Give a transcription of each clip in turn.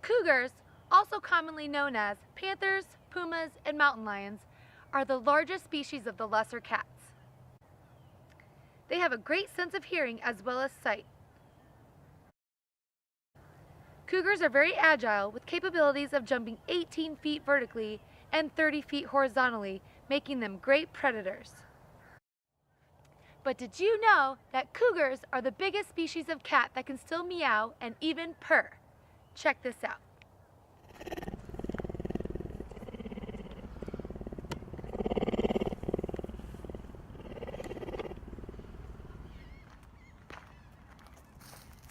Cougars, also commonly known as panthers, pumas, and mountain lions, are the largest species of the lesser cats. They have a great sense of hearing as well as sight. Cougars are very agile with capabilities of jumping 18 feet vertically and 30 feet horizontally, making them great predators. But did you know that cougars are the biggest species of cat that can still meow and even purr? Check this out.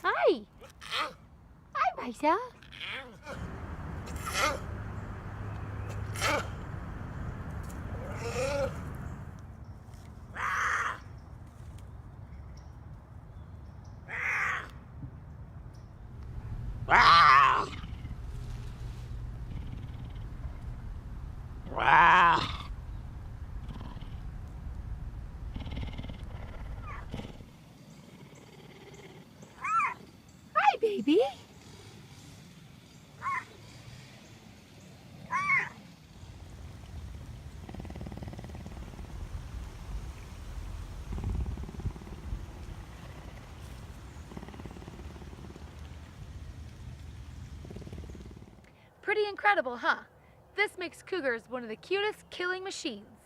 Hi! Hi, Risa. Hi, baby. Pretty incredible, huh? This makes cougars one of the cutest killing machines.